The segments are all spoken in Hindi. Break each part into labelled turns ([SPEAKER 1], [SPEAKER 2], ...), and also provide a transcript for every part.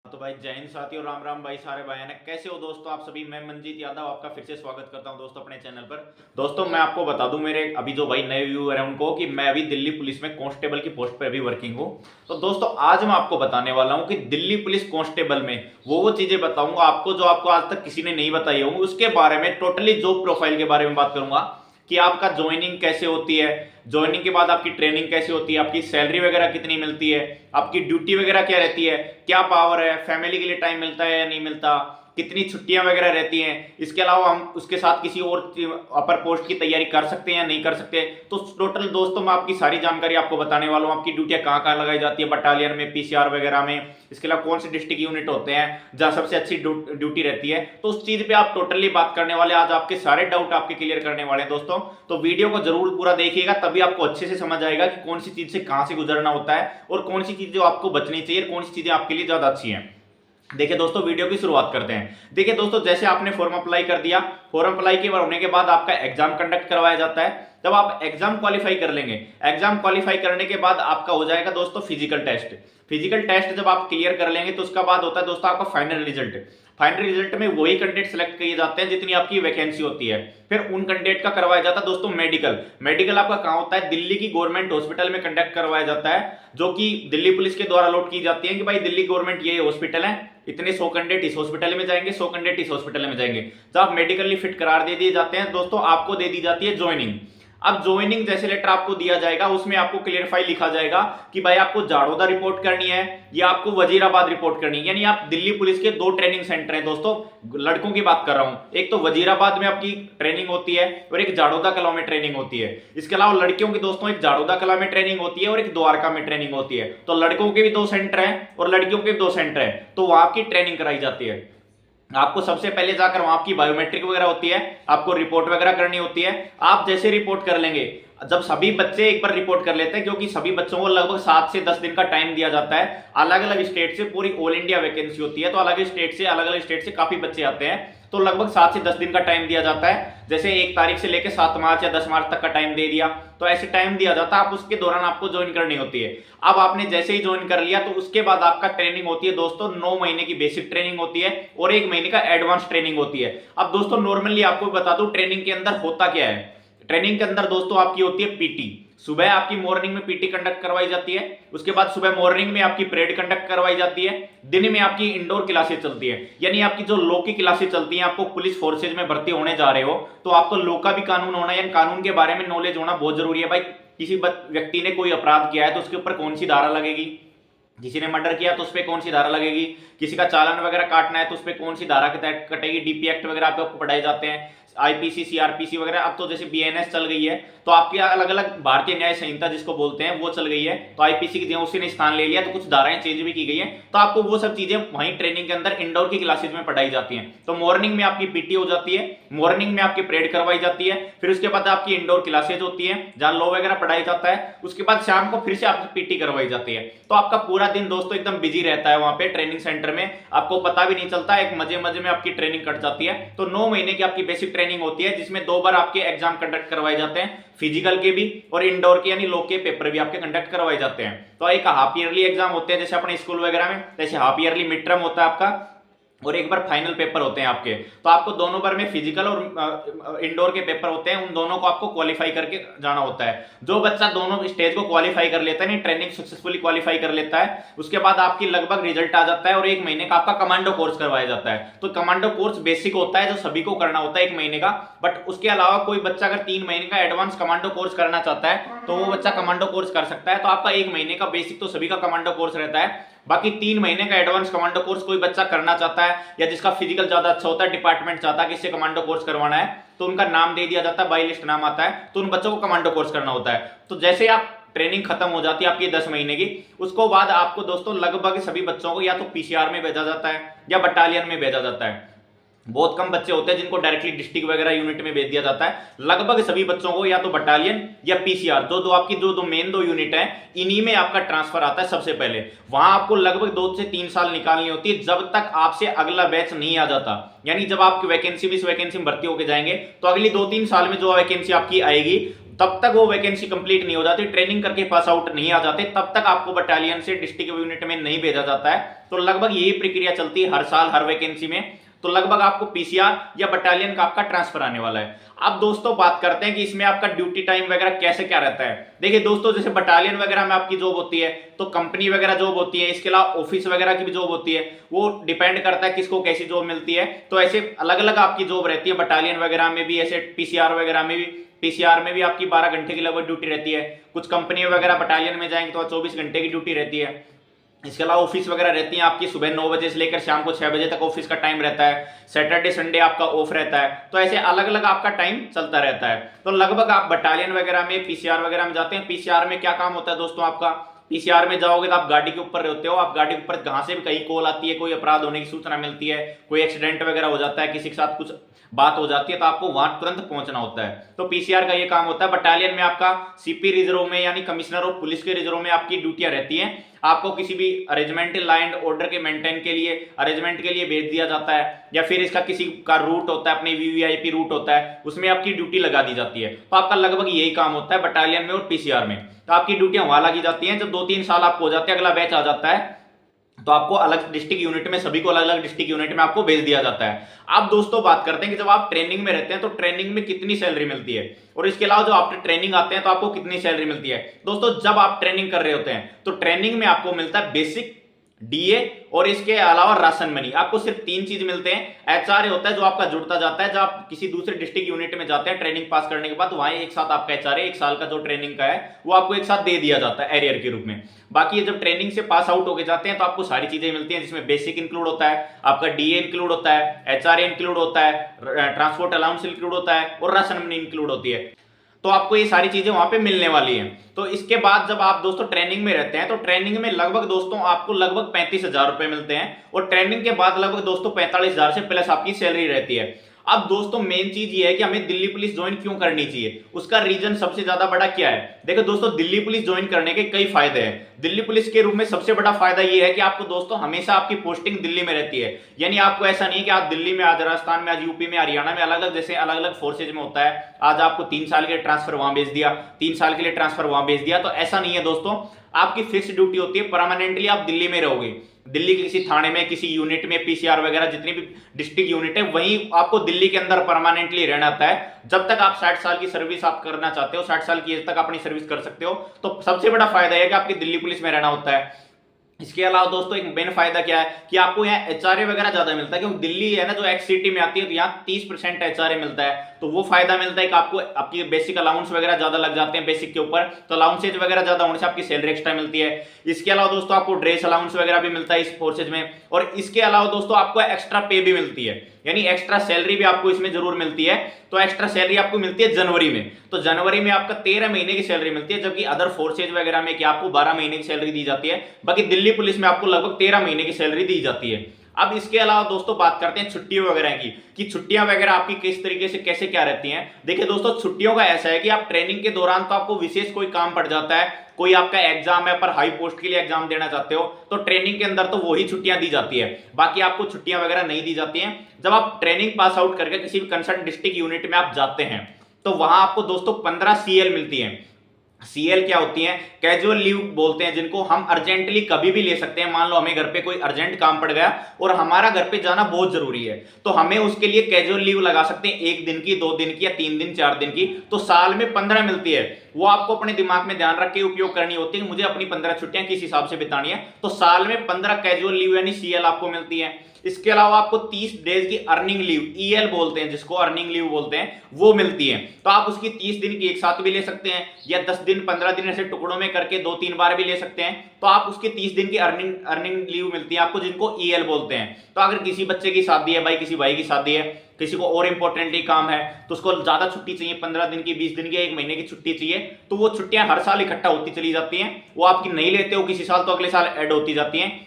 [SPEAKER 1] तो भाई जय हिंद साथियों, राम राम भाई सारे भाई ने कैसे हो दोस्तों। आप सभी, मैं मनजीत यादव आपका फिर से स्वागत करता हूं दोस्तों अपने चैनल पर। दोस्तों मैं आपको बता दूं मेरे अभी जो भाई नए व्यूअर हैं उनको कि मैं अभी दिल्ली पुलिस में कांस्टेबल की पोस्ट पर अभी वर्किंग हूं। तो दोस्तों आज मैं आपको बताने वाला हूं कि दिल्ली पुलिस कांस्टेबल में वो चीजें बताऊंगा आपको जो आपको आज तक किसी ने नहीं बताई होंगी। उसके बारे में टोटली जॉब प्रोफाइल के बारे में बात करूंगा कि आपका ज्वाइनिंग कैसे होती है, ज्वाइनिंग के बाद आपकी ट्रेनिंग कैसे होती है, आपकी सैलरी वगैरह कितनी मिलती है, आपकी ड्यूटी वगैरह क्या रहती है, क्या पावर है, फैमिली के लिए टाइम मिलता है या नहीं मिलता, कितनी छुट्टियां वगैरह रहती हैं। इसके अलावा हम उसके साथ किसी और अपर पोस्ट की तैयारी कर सकते हैं या नहीं कर सकते। तो टोटल दोस्तों मैं आपकी सारी जानकारी आपको बताने वाला हूं। आपकी ड्यूटियां कहाँ कहाँ लगाई जाती है, बटालियन में, पीसीआर वगैरह में, इसके अलावा कौन से डिस्ट्रिक्ट यूनिट होते हैं जहां सबसे अच्छी ड्यूटी रहती है। तो उस चीज पे आप टोटली बात करने वाले, आज आपके सारे डाउट आपके क्लियर करने वाले हैं दोस्तों। तो वीडियो को जरूर पूरा देखिएगा, तभी आपको अच्छे से समझ आएगा कि कौन सी चीज से कहां से गुजरना होता है और कौन सी चीजें आपको बचनी चाहिए, कौन सी चीजें आपके लिए ज्यादा अच्छी हैं। देखिए दोस्तों वीडियो की शुरुआत करते हैं। देखिए दोस्तों, जैसे आपने फॉर्म अप्लाई कर दिया, फॉर्म अप्लाई के होने के बाद आपका एग्जाम कंडक्ट करवाया जाता है। तब आप एग्जाम क्वालिफाई कर लेंगे। एग्जाम क्वालिफाई करने के बाद आपका हो जाएगा दोस्तों फिजिकल टेस्ट। फिजिकल टेस्ट जब आप क्लियर कर लेंगे तो उसका बाद होता है दोस्तों आपका फाइनल रिजल्ट। फाइनल रिजल्ट में वही कैंडिडेट सेलेक्ट किए जाते हैं जितनी आपकी वैकेंसी होती है। फिर उन कैंडिडेट का करवाया जाता है दोस्तों मेडिकल। मेडिकल आपका कहां होता है, दिल्ली की गवर्नमेंट हॉस्पिटल में कंडक्ट करवाया जाता है, जो कि दिल्ली पुलिस के द्वारा अलॉट की जाती है कि भाई दिल्ली गवर्नमेंट ये हॉस्पिटल है, इतने 100 कैंडिडेट इस हॉस्पिटल में जाएंगे, 100 कैंडिडेट इस हॉस्पिटल में जाएंगे। जब आप मेडिकली फिट करार दे दिए जाते हैं दोस्तों, आपको दे दी जाती है ज्वाइनिंग। अब ज्वाइनिंग जैसे लेटर आपको दिया जाएगा उसमें आपको क्लियरफाई लिखा जाएगा कि भाई आपको जाड़ोदा रिपोर्ट करनी है या आपको वजीराबाद रिपोर्ट करनी है। यानी आप दिल्ली पुलिस के दो ट्रेनिंग सेंटर हैं दोस्तों, लड़कों की बात कर रहा हूं। एक तो वजीराबाद में आपकी ट्रेनिंग होती है और एक जाड़ोदा कला में ट्रेनिंग होती है। इसके अलावा लड़कियों की दोस्तों एक जाड़ोदा कला में ट्रेनिंग होती है और एक द्वारका में ट्रेनिंग होती है। तो लड़कों के भी दो सेंटर हैं और लड़कियों के भी दो सेंटर हैं, तो वहां की ट्रेनिंग कराई जाती है। आपको सबसे पहले जाकर वहां आपकी बायोमेट्रिक वगैरह होती है, आपको रिपोर्ट वगैरह करनी होती है। आप जैसे रिपोर्ट कर लेंगे, जब सभी बच्चे एक बार रिपोर्ट कर लेते हैं, क्योंकि सभी बच्चों को लगभग 7 से 10 दिन का टाइम दिया जाता है। अलग अलग स्टेट से पूरी ऑल इंडिया वैकेंसी होती है, तो अलग अलग स्टेट से काफी बच्चे आते हैं, तो लगभग 7 से 10 दिन का टाइम दिया जाता है। जैसे 1 तारीख से लेकर 7 मार्च या 10 मार्च तक का टाइम दे दिया, तो ऐसे टाइम दिया जाता है। आप उसके दौरान आपको ज्वाइन करनी होती है। अब आपने जैसे ही ज्वाइन कर लिया तो उसके बाद आपका ट्रेनिंग होती है दोस्तों, 9 महीने की बेसिक ट्रेनिंग होती है और 1 महीने का एडवांस ट्रेनिंग होती है। अब दोस्तों नॉर्मली आपको बता दूं ट्रेनिंग के अंदर होता क्या है। ट्रेनिंग के अंदर दोस्तों आपकी होती है पीटी। सुबह आपकी मॉर्निंग में पीटी कंडक्ट करवाई जाती है, उसके बाद सुबह मॉर्निंग में आपकी परेड कंडक्ट करवाई जाती है, दिन में आपकी इंडोर क्लासेस चलती है। यानी आपकी जो लॉ की क्लासेस चलती हैं, आपको पुलिस फोर्सेज में भर्ती होने जा रहे हो तो आपको लॉ का भी कानून होना, यानी कानून के बारे में नॉलेज होना बहुत जरूरी है। भाई किसी व्यक्ति ने कोई अपराध किया है तो उसके ऊपर कौन सी धारा लगेगी, किसी ने मर्डर किया तो उस पर कौन सी धारा लगेगी, किसी का चालान वगैरह काटना है तो उस पर कौन सी धारा के तहत कटेगी, डीपी एक्ट वगैरह आपको पढ़ाए जाते हैं, आईपीसी, सीआरपीसी वगैरह। अब तो जैसे बीएनएस चल गई है, तो आपकी अलग अलग भारतीय न्याय संहिता जिसको बोलते हैं वो चल गई है, तो आईपीसी की जगह उसी ने स्थान ले लिया, तो कुछ धाराएं चेंज भी की गई है। तो आपको वो सब चीजें वहीं ट्रेनिंग के अंदर इंडोर की क्लासेज में पढ़ाई जाती हैं। तो मॉर्निंग में आपकी पीटी हो जाती है, मॉर्निंग में आपकी परेड करवाई जाती है, फिर उसके बाद आपकी इंडोर क्लासेज होती है जहां लॉ वगैरह पढ़ाई जाता है, उसके बाद शाम को फिर से आपकी पीटी करवाई जाती है। तो आपका पूरा दिन दोस्तों एकदम बिजी रहता है वहां पे ट्रेनिंग सेंटर में, आपको पता भी नहीं चलता, एक मजे मजे में आपकी ट्रेनिंग कट जाती है। तो 9 महीने की आपकी बेसिक ट्रेनिंग होती है जिसमें 2 बार आपके एग्जाम कंडक्ट करवाए जाते हैं, फिजिकल के भी और इंडोर के यानी लॉ के पेपर भी आपके कंडक्ट करवाए जाते हैं। तो एक हाफ ईयरली एग्जाम होते हैं जैसे अपने स्कूल वगैरह में, जैसे हाफ ईयरली मिड टर्म होता है आपका और एक बार फाइनल पेपर होते हैं आपके। तो आपको दोनों बार में फिजिकल और इंडोर के पेपर होते हैं, उन दोनों को आपको क्वालिफाई करके जाना होता है। जो बच्चा दोनों स्टेज को क्वालिफाई कर लेता है, नहीं ट्रेनिंग सक्सेसफुली क्वालिफाई कर लेता है, उसके बाद आपकी लगभग रिजल्ट आ जाता है और 1 महीने का आपका कमांडो कोर्स करवाया जाता है। तो कमांडो कोर्स बेसिक होता है जो सभी को करना होता है 1 महीने का, बट उसके अलावा कोई बच्चा अगर 3 महीने का एडवांस कमांडो कोर्स करना चाहता है तो वो बच्चा कमांडो कोर्स कर सकता है। तो आपका 1 महीने का बेसिक तो सभी का कमांडो कोर्स रहता है, बाकी 3 महीने का एडवांस कमांडो कोर्स कोई बच्चा करना चाहता है या जिसका फिजिकल ज्यादा अच्छा होता है, डिपार्टमेंट चाहता है कि इससे कमांडो कोर्स करवाना है, तो उनका नाम दे दिया जाता है, बाई लिस्ट नाम आता है, तो उन बच्चों को कमांडो कोर्स करना होता है। तो जैसे आप ट्रेनिंग खत्म हो जाती है आपकी 10 महीने की, उसको बाद आपको दोस्तों लगभग सभी बच्चों को या तो पीसीआर में भेजा जाता है या बटालियन में भेजा जाता है। बहुत कम बच्चे होते हैं जिनको डायरेक्टली डिस्ट्रिक्ट वगैरह यूनिट में भेज दिया जाता है। लगभग सभी बच्चों को या तो बटालियन या पीसीआर, दो आपकी जो मेन 2 यूनिट है, इन्हीं में आपका ट्रांसफर आता है सबसे पहले। वहां आपको लगभग 2 से 3 साल निकालनी होती है जब तक आपसे अगला बैच नहीं आ जाता। यानी जब आपकी वैकेंसी भी इस वैकेंसी में भर्ती होकर जाएंगे तो अगली 2-3 साल में जो वैकेंसी आपकी आएगी तब तक वो वैकेंसी कंप्लीट नहीं हो जाती, ट्रेनिंग करके पास आउट नहीं आ जाते, तब तक आपको बटालियन से डिस्ट्रिक्ट यूनिट में नहीं भेजा जाता है। तो लगभग यही प्रक्रिया चलती है हर साल हर वैकेंसी में। तो लगभग आपको पीसीआर या बटालियन का आपका ट्रांसफर आने वाला है। अब दोस्तों बात करते हैं कि इसमें आपका ड्यूटी टाइम वगैरह कैसे क्या रहता है। देखिए दोस्तों, जैसे बटालियन वगैरह में आपकी जॉब होती है तो कंपनी वगैरह जॉब होती है, इसके अलावा ऑफिस वगैरह की भी जॉब होती है, वो डिपेंड करता है किसको कैसी जॉब मिलती है। तो ऐसे अलग अलग आपकी जॉब रहती है। बटालियन वगैरह में भी ऐसे पीसीआर वगैरह में भी, पीसीआर में भी आपकी 12 घंटे की लगभग ड्यूटी रहती है। कुछ कंपनी वगैरह बटालियन में जाएंगे तो 24 घंटे की ड्यूटी रहती है। इसके अलावा ऑफिस वगैरह रहती है आपकी सुबह 9 बजे से लेकर शाम को 6 बजे तक ऑफिस का टाइम रहता है। सैटरडे संडे आपका ऑफ रहता है। तो ऐसे अलग अलग आपका टाइम चलता रहता है। तो लगभग आप बटालियन वगैरह में, पीसीआर वगैरह में जाते हैं। पीसीआर में क्या काम होता है दोस्तों आपका, पीसीआर में जाओगे तो आप गाड़ी के ऊपर रहते हो। आप गाड़ी के ऊपर कहां से भी कहीं कॉल आती है, कोई अपराध होने की सूचना मिलती है, कोई एक्सीडेंट वगैरह हो जाता है, किसी के साथ कुछ बात हो जाती है, तो आपको वहां तुरंत पहुंचना होता है। तो पीसीआर का ये काम होता है। बटालियन में आपका सीपी रिजर्व में यानी कमिश्नर ऑफ पुलिस के रिजर्व में आपकी ड्यूटियां रहती हैं। आपको किसी भी अरेंजमेंट लॉ एंड ऑर्डर के मेंटेन के लिए, अरेंजमेंट के लिए भेज दिया जाता है, या फिर इसका किसी का रूट होता है, अपने वीवीआईपी रूट होता है, उसमें आपकी ड्यूटी लगा दी जाती है। तो आपका लगभग यही काम होता है बटालियन में और पीसीआर में। तो आपकी ड्यूटियां वहां लगी जाती हैं। जब 2-3 साल आपको हो जाते हैं, अगला बैच आ जाता है, तो आपको अलग डिस्ट्रिक्ट यूनिट में, सभी को अलग अलग डिस्ट्रिक्ट यूनिट में आपको भेज दिया जाता है। अब दोस्तों बात करते हैं कि जब आप ट्रेनिंग में रहते हैं तो ट्रेनिंग में कितनी सैलरी मिलती है, और इसके अलावा जो आफ्टर ट्रेनिंग आते हैं तो आपको कितनी सैलरी मिलती है। दोस्तों जब आप ट्रेनिंग कर रहे होते हैं तो ट्रेनिंग में आपको मिलता है बेसिक, डीए और इसके अलावा राशन मनी। आपको सिर्फ 3 चीज मिलते हैं। एचआरए होता है जो आपका जुड़ता जाता है। जब आप किसी दूसरे डिस्ट्रिक्ट यूनिट में जाते हैं ट्रेनिंग पास करने के बाद, वहां एक साथ आपका एचआरए 1 साल का जो ट्रेनिंग का है वो आपको एक साथ दे दिया जाता है एरियर के रूप में। बाकी जब ट्रेनिंग से पास आउट होके जाते हैं तो आपको सारी चीजें मिलती हैं, जिसमें बेसिक इंक्लूड होता है, आपका डीए इंक्लूड होता है, एचआरए इंक्लूड होता है, ट्रांसपोर्ट अलाउंस इंक्लूड होता है और राशन मनी इंक्लूड होती है। तो आपको ये सारी चीजें वहां पे मिलने वाली हैं। तो इसके बाद जब आप दोस्तों ट्रेनिंग में रहते हैं तो ट्रेनिंग में लगभग दोस्तों आपको लगभग 35,000 रुपए मिलते हैं, और ट्रेनिंग के बाद लगभग दोस्तों 45,000 से प्लस आपकी सैलरी रहती है। अब दोस्तों मेन चीज ये है कि हमें दिल्ली पुलिस ज्वाइन क्यों करनी चाहिए, उसका रीजन सबसे ज्यादा बड़ा क्या है। देखो दोस्तों, दिल्ली पुलिस ज्वाइन करने के कई फायदे हैं। दिल्ली पुलिस के रूप में सबसे बड़ा फायदा ये है कि आपको दोस्तों हमेशा आपकी पोस्टिंग दिल्ली में रहती है। यानी आपको ऐसा नहीं कि आप दिल्ली में, आज राजस्थान में, आज यूपी में, हरियाणा में, अलग अलग जैसे अलग अलग फोर्सेज में होता है, आज आपको 3 साल के लिए ट्रांसफर वहां भेज दिया, 3 साल के लिए ट्रांसफर वहां भेज दिया। तो ऐसा नहीं है दोस्तों, आपकी फिक्स ड्यूटी होती है, परमानेंटली आप दिल्ली में रहोगे। दिल्ली के किसी थाने में, किसी यूनिट में, पीसीआर वगैरह जितनी भी डिस्ट्रिक्ट यूनिट है, वहीं आपको दिल्ली के अंदर परमानेंटली रहना होता है। जब तक आप 60 साल की सर्विस आप करना चाहते हो, 60 साल की एज तक अपनी सर्विस कर सकते हो। तो सबसे बड़ा फायदा है कि आपकी दिल्ली पुलिस में रहना होता है। इसके अलावा दोस्तों एक मेन फायदा क्या है कि आपको यहाँ एचआरए वगैरह ज्यादा मिलता है, क्योंकि दिल्ली है ना जो एक्स सिटी में आती है, तो यहाँ 30% एचआरए मिलता है। तो वो फायदा मिलता है कि आपको आपकी बेसिक अलाउंस वगैरह ज्यादा लग जाते हैं बेसिक के ऊपर, तो अलाउंसेज वगैरह ज्यादा होने से आपकी सैलरी एक्स्ट्रा मिलती है। इसके अलावा दोस्तों आपको ड्रेस अलाउंस वगैरह भी मिलता है इस फोर्सेज में, और इसके अलावा दोस्तों आपको एक्स्ट्रा पे भी मिलती है, यानी एक्स्ट्रा सैलरी भी आपको इसमें जरूर मिलती है। तो एक्स्ट्रा सैलरी आपको मिलती है जनवरी में, तो जनवरी में आपका 13 महीने की सैलरी मिलती है, जबकि अदर फोर्सेज वगैरह में क्या आपको 12 महीने की सैलरी दी जाती है। बाकी दिल्ली पुलिस में आपको लगभग 13 महीने की सैलरी दी जाती है। अब इसके अलावा दोस्तों बात करते हैं छुट्टियों वगैरह की, कि छुट्टियां वगैरह आपकी किस तरीके से कैसे क्या रहती हैं। देखिए दोस्तों, छुट्टियों का ऐसा है कि आप ट्रेनिंग के दौरान तो आपको विशेष कोई काम पड़ जाता है, कोई आपका एग्जाम है, पर हाई पोस्ट के लिए एग्जाम देना चाहते हो, तो ट्रेनिंग के अंदर तो वही छुट्टियां दी जाती है, बाकी आपको छुट्टियां वगैरह नहीं दी जाती हैं। जब आप ट्रेनिंग पास आउट करके किसी भी कंसर्न डिस्ट्रिक्ट यूनिट में आप जाते हैं तो वहां आपको दोस्तों 15 सीएल मिलती है। सीएल क्या होती है, कैजुअल लीव बोलते हैं, जिनको हम अर्जेंटली कभी भी ले सकते हैं। मान लो हमें घर पे कोई अर्जेंट काम पड़ गया और हमारा घर पे जाना बहुत जरूरी है, तो हमें उसके लिए कैजुअल लीव लगा सकते हैं, 1 दिन की, 2 दिन की, या 3 दिन, 4 दिन की। तो साल में 15 मिलती है। वो आपको अपने दिमाग में ध्यान रख के उपयोग करनी होती है, मुझे अपनी 15 छुट्टियां किस हिसाब से बितानी है। तो साल में 15 कैजुअल लीव यानी सीएल आपको मिलती है। इसके अलावा आपको 30 डेज की अर्निंग लीव, ईएल बोलते हैं जिसको, अर्निंग लीव बोलते हैं, वो मिलती है। तो आप उसकी 30 दिन की एक साथ भी ले सकते हैं, या 10 दिन, 15 दिन ऐसे टुकड़ों में करके 2-3 बार भी ले सकते हैं। तो आप उसकी 30 दिन की अर्निंग लीव मिलती है आपको, जिनको ईएल बोलते हैं। तो अगर किसी बच्चे की शादी है, भाई किसी भाई की शादी है, किसी को और इंपॉर्टेंटली काम है, तो उसको ज्यादा छुट्टी चाहिए, 15 दिन की, 20 दिन की, 1 महीने की छुट्टी चाहिए, तो वो छुट्टियां हर साल इकट्ठा होती चली जाती हैं। वो आपकी नहीं लेते हो किसी साल तो अगले साल ऐड होती जाती हैं।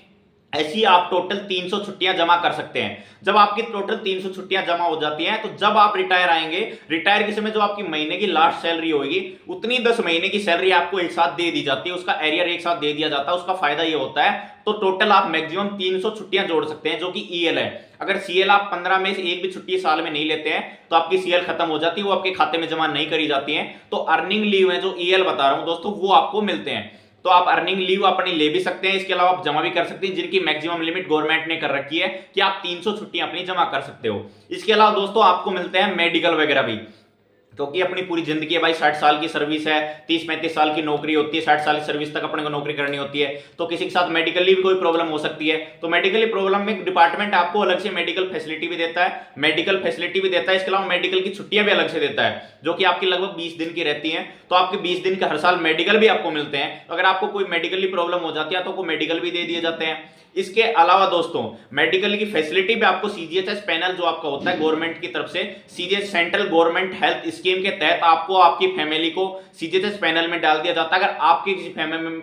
[SPEAKER 1] ऐसी आप टोटल 300 छुट्टियां जमा कर सकते हैं। जब आपकी टोटल 300 छुट्टियां जमा हो जाती हैं तो जब आप रिटायर आएंगे, रिटायर के समय जो आपकी महीने की लास्ट सैलरी होगी उतनी 10 महीने की सैलरी आपको एक साथ दे दी जाती है, उसका एरियर एक साथ दे दिया जाता है। उसका फायदा ये होता है तो टोटल आप मैक्सिमम 300 छुट्टियां जोड़ सकते हैं जो कि ईएल है। अगर सीएल आप 15 में से एक भी छुट्टी साल में नहीं लेते हैं तो आपकी सीएल खत्म हो जाती है, वो आपके खाते में जमा नहीं करी जाती है। तो अर्निंग लीव है जो ईएल बता रहा हूं दोस्तों, वो आपको मिलते हैं। तो आप अर्निंग लीव अपनी ले भी सकते हैं, इसके अलावा आप जमा भी कर सकते हैं, जिनकी मैक्सिमम लिमिट गवर्नमेंट ने कर रखी है कि आप 300 छुट्टियां अपनी जमा कर सकते हो। इसके अलावा दोस्तों आपको मिलते हैं मेडिकल वगैरह भी, क्योंकि अपनी पूरी जिंदगी है भाई, 60 साल की सर्विस है, 30-35 साल की नौकरी होती है, 60 साल की सर्विस तक अपने को नौकरी करनी होती है। तो किसी के साथ मेडिकली भी कोई प्रॉब्लम हो सकती है, तो मेडिकली प्रॉब्लम में डिपार्टमेंट आपको अलग से मेडिकल फैसिलिटी भी देता है, इसके अलावा मेडिकल की छुट्टियां भी अलग से देता है जो कि आपकी लगभग 20 दिन की रहती है। तो आपके 20 दिन के हर साल मेडिकल भी आपको मिलते हैं। तो अगर आपको कोई मेडिकली प्रॉब्लम हो जाती है तो मेडिकल भी दे दिए जाते हैं। इसके अलावा दोस्तों मेडिकल की फैसिलिटी भी आपको सीजीएचएस पैनल जो आपका होता है गवर्नमेंट की तरफ से, CGH central government health scheme के तहत आपको आपकी फैमिली को सीजीएचएस पैनल में डाल दिया जाता है। अगर आपके किसी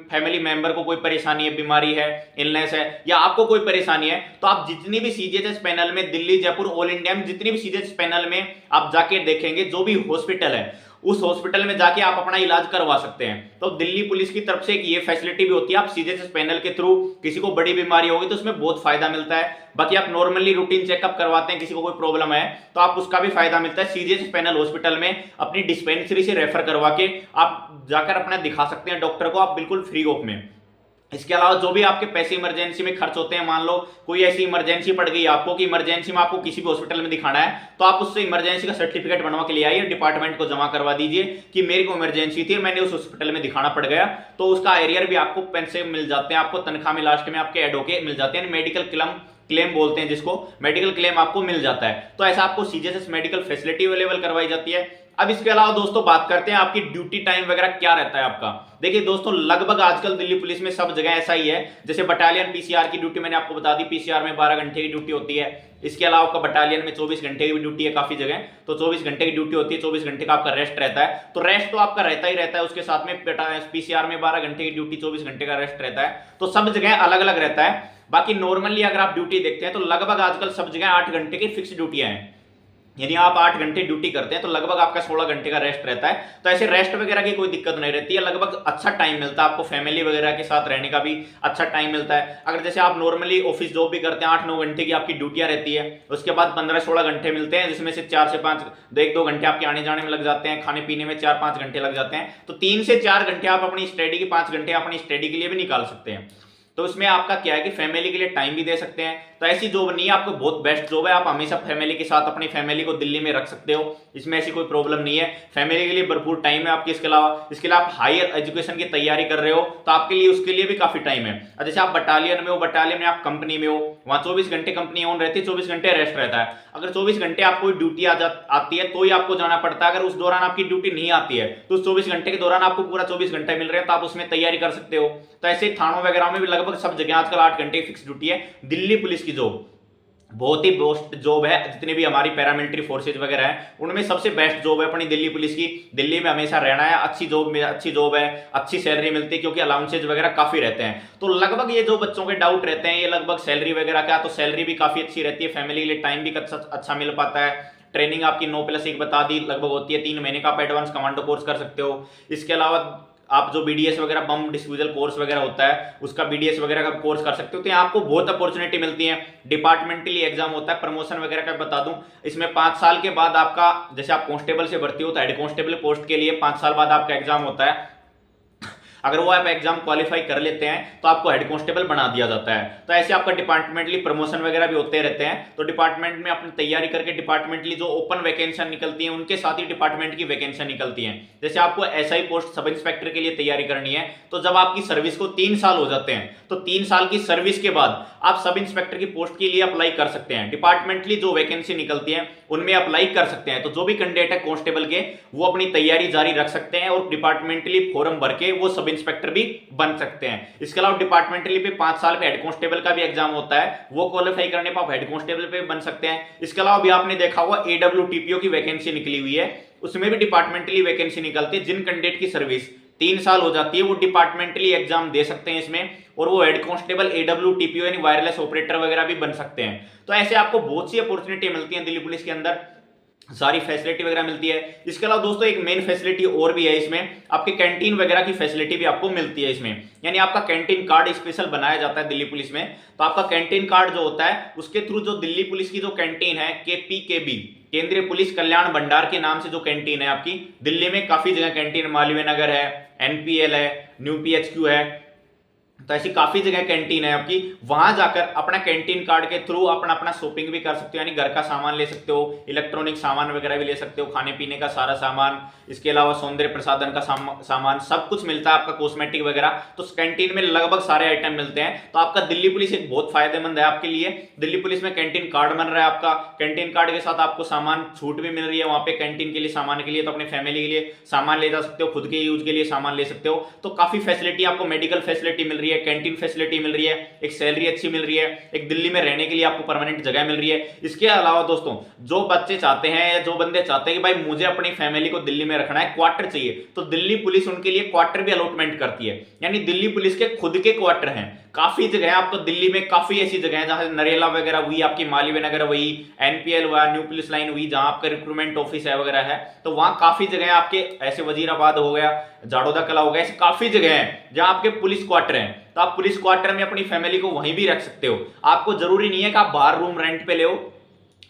[SPEAKER 1] फैमिली मेंबर को कोई परेशानी है, बीमारी है, इलनेस है, या आपको कोई परेशानी है, तो आप जितनी भी सीजीएचएस पैनल में, दिल्ली, जयपुर, ऑल इंडिया में जितनी भी सीजीएचएस पैनल में आप जाके देखेंगे, जो भी हॉस्पिटल है उस हॉस्पिटल में जाके आप अपना इलाज करवा सकते हैं। तो दिल्ली पुलिस की तरफ से एक ये फैसिलिटी भी होती है, आप सीजीएचएस पैनल के थ्रू किसी को बड़ी बीमारी होगी तो उसमें बहुत फायदा मिलता है। बाकी आप नॉर्मली रूटीन चेकअप करवाते हैं, किसी को कोई प्रॉब्लम है तो आप उसका भी फायदा मिलता है। सीजीएचएस पैनल हॉस्पिटल में अपनी डिस्पेंसरी से रेफर करवा के आप जाकर अपना दिखा सकते हैं डॉक्टर को, आप बिल्कुल फ्री ऑफ में। इसके अलावा जो भी आपके पैसे इमरजेंसी में खर्च होते हैं, मान लो कोई ऐसी इमरजेंसी पड़ गई आपको कि इमरजेंसी में आपको किसी भी हॉस्पिटल में दिखाना है, तो आप उससे इमरजेंसी का सर्टिफिकेट बनवा के ले आइए, डिपार्टमेंट को जमा करवा दीजिए कि मेरे को इमरजेंसी थी, मैंने उस हॉस्पिटल में दिखाना पड़ गया। तो उसका एरियर भी आपको पैसे मिल जाते हैं, आपको तनख्वाह में लास्ट में आपके ऐड होके मिल जाते हैं। मेडिकल क्लेम बोलते हैं जिसको, मेडिकल क्लेम आपको मिल जाता है। तो ऐसा आपको सीजीएचएस मेडिकल फैसिलिटी अवेलेबल करवाई जाती है। अब इसके अलावा दोस्तों बात करते हैं आपकी ड्यूटी टाइम वगैरह क्या रहता है आपका। देखिए दोस्तों लगभग आजकल दिल्ली पुलिस में सब जगह ऐसा ही है। जैसे बटालियन पीसीआर की ड्यूटी मैंने आपको बता दी, पीसीआर में 12 घंटे की ड्यूटी होती है। इसके अलावा आपका बटालियन में 24 घंटे की भी ड्यूटी है काफी जगह, तो 24 घंटे की ड्यूटी होती है, 24 घंटे का आपका रेस्ट रहता है। तो रेस्ट तो आपका रहता ही रहता है, उसके साथ में पीसीआर में 12 घंटे की ड्यूटी, 24 घंटे का रेस्ट रहता है। तो सब जगह अलग अलग रहता है। बाकी नॉर्मली अगर आप ड्यूटी देखते हैं तो लगभग आजकल सब जगह 8 घंटे की फिक्स ड्यूटियां हैं, यानी आप 8 घंटे ड्यूटी करते हैं तो लगभग आपका 16 घंटे का रेस्ट रहता है। तो ऐसे रेस्ट वगैरह की कोई दिक्कत नहीं रहती है, लगभग अच्छा टाइम मिलता है आपको, फैमिली वगैरह के साथ रहने का भी अच्छा टाइम मिलता है। अगर जैसे आप नॉर्मली ऑफिस जॉब भी करते हैं, 8-9 घंटे की आपकी ड्यूटियां रहती है, उसके बाद 15-16 घंटे मिलते हैं, जिसमें से 4 से 5 1-2 घंटे आपके आने जाने में लग जाते हैं, खाने पीने में 4-5 घंटे लग जाते हैं। तो 3 से 4 घंटे आप अपनी स्टडी की, 5 घंटे अपनी स्टडी के लिए भी निकाल सकते हैं। तो इसमें आपका क्या है कि फैमिली के लिए टाइम भी दे सकते हैं। तो ऐसी जॉब नहीं है, आपको बहुत बेस्ट जॉब है, आप हमेशा फैमिली के साथ अपनी फैमिली को दिल्ली में रख सकते हो, इसमें ऐसी कोई प्रॉब्लम नहीं है। फैमिली के लिए भरपूर टाइम है आपकी। इसके अलावा आप हायर एजुकेशन की तैयारी कर रहे हो तो आपके लिए उसके लिए भी काफी टाइम है। जैसे आप बटालियन में हो, बटालियन में आप कंपनी में हो, वहां 24 घंटे कंपनी ऑन रहती है, 24 घंटे रेस्ट रहता है। अगर 24 घंटे आपको ड्यूटी आती है तो ही आपको जाना पड़ता है। अगर उस दौरान आपकी ड्यूटी नहीं आती है तो उस 24 घंटे के दौरान आपको पूरा 24 घंटे मिल रहे हैं, तो आप उसमें तैयारी कर सकते हो। तो ऐसे थानों वगैरह में भी लगभग सब जगह आजकल 8 घंटे फिक्स ड्यूटी है। दिल्ली पुलिस की जॉब बहुत ही बेस्ट जॉब है, जितनी भी हमारी पैरामिलिट्री फोर्सेज वगैरह हैं उनमें सबसे बेस्ट जॉब है अपनी दिल्ली पुलिस की। दिल्ली में हमेशा रहना है, अच्छी जॉब है, अच्छी सैलरी मिलती है, क्योंकि अलाउंसेज वगैरह काफी रहते हैं। तो लगभग ये जो बच्चों के डाउट रहते हैं, ये लगभग सैलरी वगैरह का, तो सैलरी भी काफी अच्छी रहती है, फैमिली के लिए टाइम भी अच्छा मिल पाता है। ट्रेनिंग आपकी 9+1 बता दी लगभग होती है, 3 महीने का आप एडवांस कमांडो कोर्स कर सकते हो। इसके अलावा आप जो बीडीएस वगैरह, बम डिस्पोजल कोर्स वगैरह होता है, उसका बीडीएस वगैरह का कोर्स कर सकते हो। तो यहाँ आपको बहुत अपॉर्चुनिटी मिलती है। डिपार्टमेंटली एग्जाम होता है, प्रमोशन वगैरह का बता दूं, इसमें 5 साल के बाद आपका, जैसे आप कांस्टेबल से भर्ती हो तो हेड कांस्टेबल पोस्ट के लिए 5 साल बाद आपका एग्जाम होता है। अगर वो आप एग्जाम क्वालिफाई कर लेते हैं तो आपको हेड कांस्टेबल बना दिया जाता है। तो ऐसे आपका डिपार्टमेंटली प्रमोशन वगैरह भी होते रहते हैं। तो डिपार्टमेंट में अपनी तैयारी करके डिपार्टमेंटली जो ओपन वैकेंसी निकलती है उनके साथ ही डिपार्टमेंट की वैकेंसी निकलती है। जैसे आपको एसआई पोस्ट सब इंस्पेक्टर के लिए तैयारी करनी है, तो जब आपकी सर्विस को 3 साल हो जाते हैं तो 3 साल की सर्विस के बाद आप सब इंस्पेक्टर की पोस्ट के लिए अप्लाई कर सकते हैं। डिपार्टमेंटली जो वैकेंसी निकलती है उनमें अप्लाई कर सकते हैं। तो जो भी कैंडिडेट है कांस्टेबल के, वो अपनी तैयारी जारी रख सकते हैं और डिपार्टमेंटली फॉर्म भर के वो सब इंस्पेक्टर भी बन सकते हैं। इसके अलावा डिपार्टमेंटली पे 5 साल पे हेड कांस्टेबल का भी एग्जाम होता है, वो क्वालिफाई करने पर आप हेड कांस्टेबल पे बन सकते हैं। इसके अलावा भी आपने देखा होगा AWTPO की वैकेंसी निकली हुई है, उसमें भी डिपार्टमेंटली वैकेंसी निकलती है। जिन कैंडिडेट की सर्विस 3 साल हो जाती है, वो डिपार्टमेंटली एग्जाम दे सकते हैं इसमें, और वो हेड कांस्टेबल AWTPO यानी वायरलेस ऑपरेटर वगैरह भी बन सकते हैं। तो ऐसे आपको बहुत सी अपॉर्चुनिटी मिलती है दिल्ली पुलिस के अंदर, सारी फैसिलिटी वगैरह मिलती है। इसके अलावा दोस्तों एक मेन फैसिलिटी और भी है इसमें, आपके कैंटीन वगैरह की फैसिलिटी भी आपको मिलती है इसमें, यानी आपका कैंटीन कार्ड स्पेशल बनाया जाता है दिल्ली पुलिस में। तो आपका कैंटीन कार्ड जो होता है उसके थ्रू जो दिल्ली पुलिस की जो कैंटीन है KPKB, केंद्रीय पुलिस कल्याण भंडार के नाम से जो कैंटीन है आपकी दिल्ली में, काफी जगह कैंटीन, मालवीय नगर है, NPL है, न्यू PHQ है, तो ऐसी काफी जगह कैंटीन है आपकी, वहां जाकर अपना कैंटीन कार्ड के थ्रू अपना अपना शॉपिंग भी कर सकते हो, यानी घर का सामान ले सकते हो, इलेक्ट्रॉनिक सामान वगैरह भी ले सकते हो, खाने पीने का सारा सामान, इसके अलावा सौंदर्य प्रसाधन का सामान सब कुछ मिलता है आपका, कॉस्मेटिक वगैरह। तो कैंटीन में लगभग सारे आइटम मिलते हैं। तो आपका दिल्ली पुलिस एक बहुत फायदेमंद है आपके लिए। दिल्ली पुलिस में कैंटीन कार्ड बन रहा है आपका, कैंटीन कार्ड के साथ आपको सामान छूट भी मिल रही है वहां पे कैंटीन के लिए, सामान के लिए, तो अपने फैमिली के लिए सामान ले जा सकते हो, खुद के यूज के लिए सामान ले सकते हो। तो काफी फैसिलिटी आपको, मेडिकल फैसिलिटी मिल रही है, कैंटीन फैसिलिटी मिल रही है, एक सैलरी अच्छी मिल रही है, एक दिल्ली में रहने के लिए आपको परमानेंट जगह मिल रही है। इसके अलावा दोस्तों जो बच्चे चाहते हैं या जो बंदे चाहते हैं कि भाई मुझे अपनी फैमिली को दिल्ली में रखना है, क्वार्टर चाहिए, तो दिल्ली पुलिस उनके लिए क्वार्टर भी अलॉटमेंट करती है, यानी दिल्ली पुलिस के खुद के क्वार्टर हैं। काफी जगह है आपको दिल्ली में, काफी ऐसी जगह है जहां नरेला वगैरह हुई, आपकी मालवीय नगर हुई, NPL हुआ, न्यू पुलिस लाइन हुई, जहां आपका रिक्रूटमेंट ऑफिस है वगैरह है, तो वहां काफी जगह आपके, ऐसे वजीराबाद हो गया, जाडोदा कला हो गया, ऐसी काफी जगह है जहां आपके पुलिस क्वार्टर हैं। तो आप पुलिस क्वार्टर में अपनी फैमिली को वहीं भी रख सकते हो। आपको जरूरी नहीं है कि आप बाहर रूम रेंट पे ले,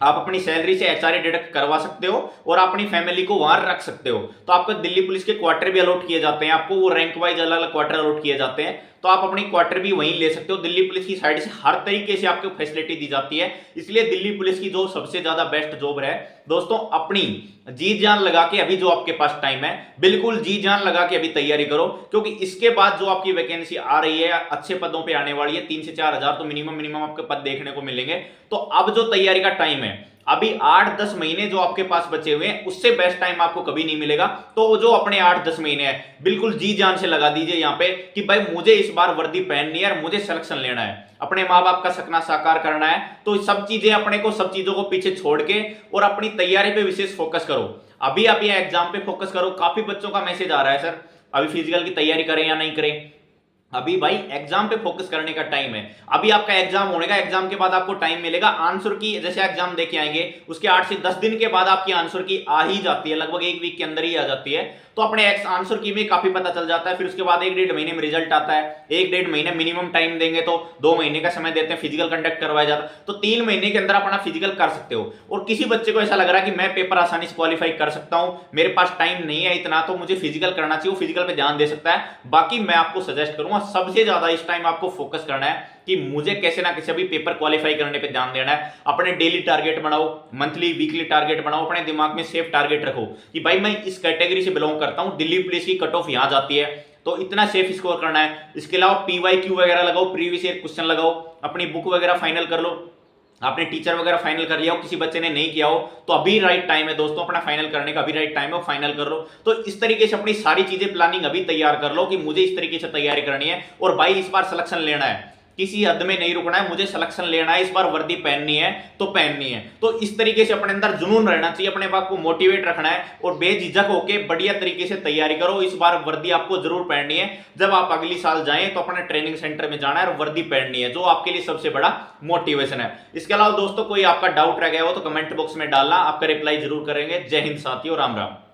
[SPEAKER 1] आप अपनी सैलरी से HRA डिडक्ट करवा सकते हो और अपनी फैमिली को वहां रख सकते हो। तो आपको दिल्ली पुलिस के क्वार्टर भी अलॉट किए जाते हैं, आपको वो रैंक वाइज अलग अलग क्वार्टर अलॉट किए जाते हैं, तो आप अपनी क्वार्टर भी वहीं ले सकते हो। दिल्ली पुलिस की साइड से हर तरीके से आपको फैसिलिटी दी जाती है, इसलिए दिल्ली पुलिस की जो सबसे ज्यादा बेस्ट जॉब है दोस्तों, अपनी जी जान लगा के अभी जो आपके पास टाइम है, बिल्कुल जी जान लगा के अभी तैयारी करो, क्योंकि इसके बाद जो आपकी वैकेंसी आ रही है, अच्छे पदों पे आने वाली है, 3 से 4 हजार तो मिनिमम आपके पद देखने को मिलेंगे। तो अब जो तैयारी का टाइम है, अभी 8-10 महीने जो आपके पास बचे हुए हैं, उससे बेस्ट टाइम आपको कभी नहीं मिलेगा। तो जो अपने 8-10 महीने हैं बिल्कुल जी जान से लगा दीजिए यहाँ पे कि भाई मुझे इस बार वर्दी पहननी है और मुझे सिलेक्शन लेना है, अपने माँ बाप का सपना साकार करना है। तो सब चीजें अपने को, सब चीजों को पीछे छोड़ के और अपनी तैयारी पे विशेष फोकस करो। अभी आप ये एग्जाम पे फोकस करो। काफी बच्चों का मैसेज आ रहा है सर अभी फिजिकल की तैयारी करें या नहीं करें। अभी भाई एग्जाम पे फोकस करने का टाइम है। अभी आपका एग्जाम होने का, एग्जाम के बाद आपको टाइम मिलेगा आंसर की, जैसे एग्जाम देके आएंगे उसके 8 से 10 दिन के बाद आपकी आंसर की आ ही जाती है, लगभग 1 वीक के अंदर ही आ जाती है। तो अपने आंसर की में काफी पता चल जाता है। फिर उसके बाद 1-1.5 महीने में रिजल्ट आता है, 1-1.5 महीने मिनिमम टाइम देंगे तो 2 महीने का समय देते हैं, फिजिकल कंडक्ट करवाया जाता है। तो 3 महीने के अंदर अपना फिजिकल कर सकते हो। और किसी बच्चे को ऐसा लग रहा है कि मैं पेपर आसानी से क्वालिफाई कर सकता हूं, मेरे पास टाइम नहीं है इतना, तो मुझे फिजिकल करना चाहिए, वो फिजिकल पे ध्यान दे सकता है। बाकी मैं आपको सजेस्ट करूंगा सबसे ज्यादा इस टाइम आपको फोकस करना है कि मुझे कैसे ना कैसे अभी पेपर क्वालिफाई करने पे ध्यान देना है। अपने डेली टारगेट बनाओ, मंथली वीकली टारगेट बनाओ, अपने दिमाग में सेफ टारगेट रखो कि भाई मैं इस कैटेगरी से बिलोंग करता हूं, दिल्ली पुलिस की कट ऑफ यहां जाती है, तो इतना सेफ स्कोर करना है। इसके अलावा PYQ वगैरह लगाओ, प्रीवियस ईयर क्वेश्चन लगाओ, अपनी बुक वगैरह फाइनल कर लो, आपने टीचर वगैरह फाइनल कर लिया हो, किसी बच्चे ने नहीं किया हो तो अभी राइट टाइम है दोस्तों, अपना फाइनल करने का अभी राइट टाइम है, फाइनल कर लो। तो इस तरीके से अपनी सारी चीजें प्लानिंग अभी तैयार कर लो कि मुझे इस तरीके से तैयारी करनी है और भाई इस बार सिलेक्शन लेना है, किसी हद में नहीं रुकना है, मुझे सिलेक्शन लेना है, इस बार वर्दी पहननी है तो पहननी है। तो इस तरीके से अपने अंदर जुनून रहना चाहिए, अपने आप को मोटिवेट रखना है और बेझिझक होकर बढ़िया तरीके से तैयारी करो। इस बार वर्दी आपको जरूर पहननी है। जब आप अगली साल जाएं तो अपने ट्रेनिंग सेंटर में जाना है और वर्दी पहननी है, जो आपके लिए सबसे बड़ा मोटिवेशन है। इसके अलावा दोस्तों कोई आपका डाउट रह गया हो तो कमेंट बॉक्स में डालना, आपका रिप्लाई जरूर करेंगे। जय हिंद साथियों, राम राम।